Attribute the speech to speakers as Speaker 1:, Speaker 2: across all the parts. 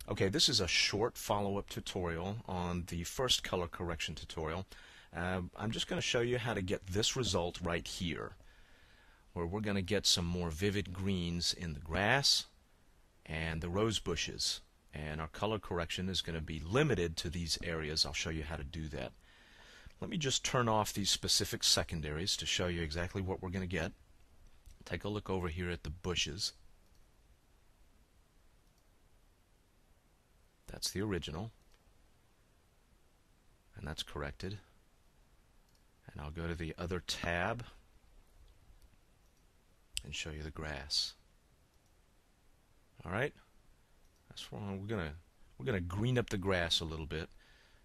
Speaker 1: Okay, this is a short follow-up tutorial on the first color correction tutorial. I'm just going to show you how to get this result right here, where we're going to get some more vivid greens in the grass and the rose bushes. And our color correction is going to be limited to these areas. I'll show you how to do that. Let me just turn off these specific secondaries to show you exactly what we're going to get. Take a look over here at the bushes. That's the original, and that's corrected. And I'll go to the other tab and show you the grass. All right, that's where we're gonna green up the grass a little bit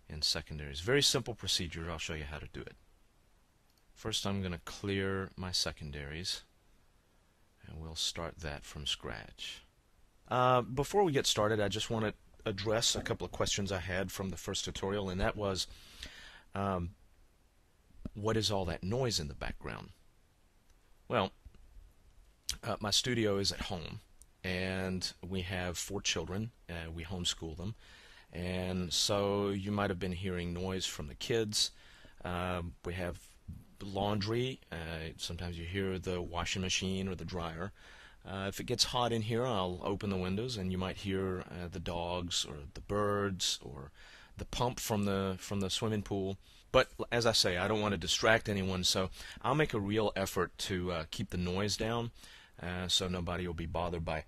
Speaker 1: in secondaries. Very simple procedure. I'll show you how to do it. First, I'm going to clear my secondaries, and we'll start that from scratch. Before we get started, I just want to address a couple of questions I had from the first tutorial, and that was, what is all that noise in the background? Well, my studio is at home, and we have 4 children. We homeschool them, and so you might have been hearing noise from the kids. We have laundry. Sometimes you hear the washing machine or the dryer. If it gets hot in here, I'll open the windows, and you might hear the dogs or the birds or the pump from the swimming pool. But as I say, I don't want to distract anyone, so I'll make a real effort to keep the noise down, so nobody will be bothered by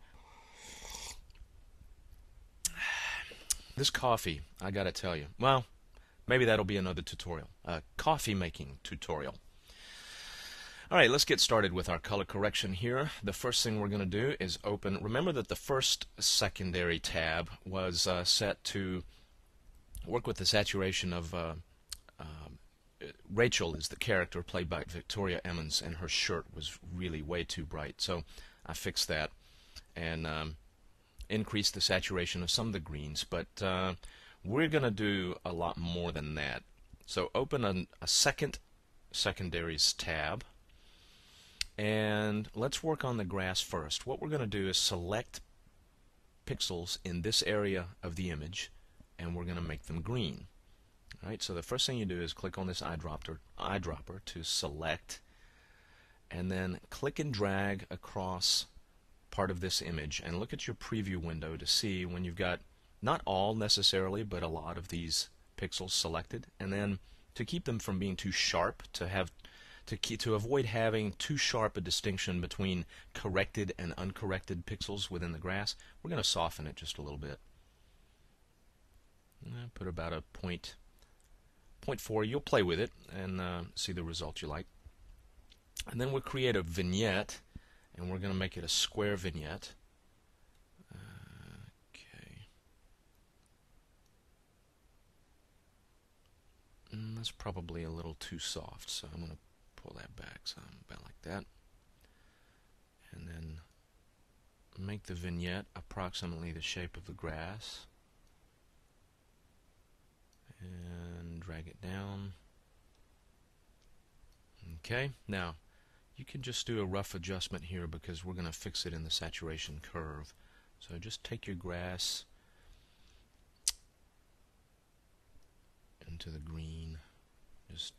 Speaker 1: this coffee. I got to tell you, well, maybe that'll be another tutorial, a coffee making tutorial. Alright, let's get started with our color correction here. The first thing we're going to do is open. Remember that the first secondary tab was set to work with the saturation of Rachel is the character played by Victoria Emmons, and her shirt was really way too bright. So I fixed that and increased the saturation of some of the greens, but we're going to do a lot more than that. So open a second secondaries tab. And let's work on the grass first. What we're going to do is select pixels in this area of the image, and we're going to make them green. All right, so the first thing you do is click on this eyedropper to select, and then click and drag across part of this image, and look at your preview window to see when you've got not all necessarily, but a lot of these pixels selected. And then to keep them from being too sharp, to avoid having too sharp a distinction between corrected and uncorrected pixels within the grass, we're going to soften it just a little bit. Put about a 0.4. You'll play with it and see the result you like. And then we'll create a vignette, and we're going to make it a square vignette. Okay. That's probably a little too soft, so I'm going to pull that back some, about like that, and then make the vignette approximately the shape of the grass, and drag it down. Okay, now you can just do a rough adjustment here because we're going to fix it in the saturation curve. So just take your grass into the green, just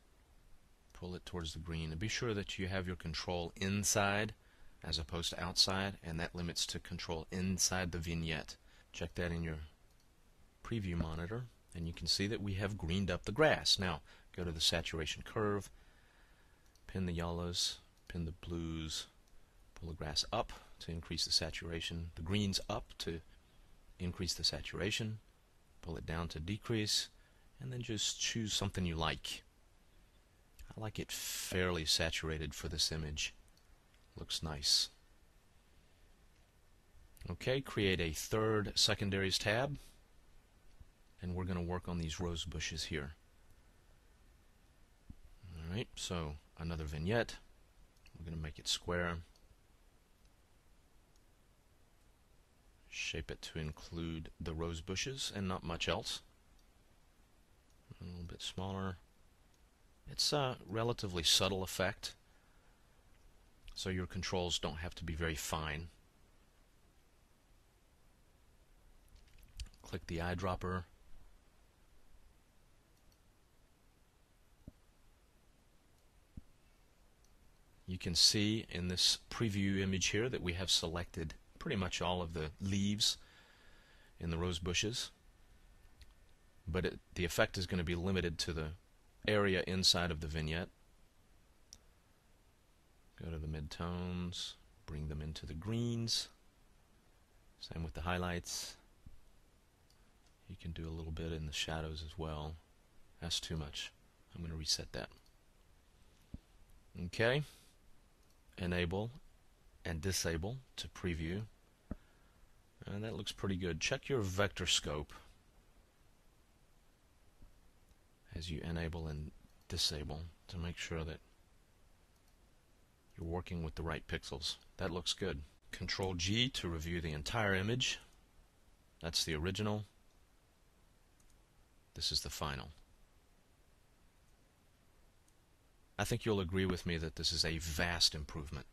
Speaker 1: pull it towards the green, and be sure that you have your control inside as opposed to outside, and that limits to control inside the vignette. Check that in your preview monitor, and you can see that we have greened up the grass. Now go to the saturation curve, pin the yellows, pin the blues, pull the grass up to increase the saturation, the greens up to increase the saturation, pull it down to decrease, and then just choose something you like. I like it fairly saturated for this image. Looks nice. Okay, create a third secondaries tab, and we're going to work on these rose bushes here. Alright, so another vignette. We're going to make it square. Shape it to include the rose bushes and not much else. A little bit smaller. It's a relatively subtle effect, so your controls don't have to be very fine. click the eyedropper. You can see in this preview image here that we have selected pretty much all of the leaves in the rose bushes, but the effect is going to be limited to the area inside of the vignette. Go to the midtones, bring them into the greens. Same with the highlights. You can do a little bit in the shadows as well. That's too much. I'm going to reset that. Okay. Enable and disable to preview. And that looks pretty good. Check your vector scope as you enable and disable to make sure that you're working with the right pixels. That looks good. Control G to review the entire image. That's the original. This is the final. I think you'll agree with me that this is a vast improvement.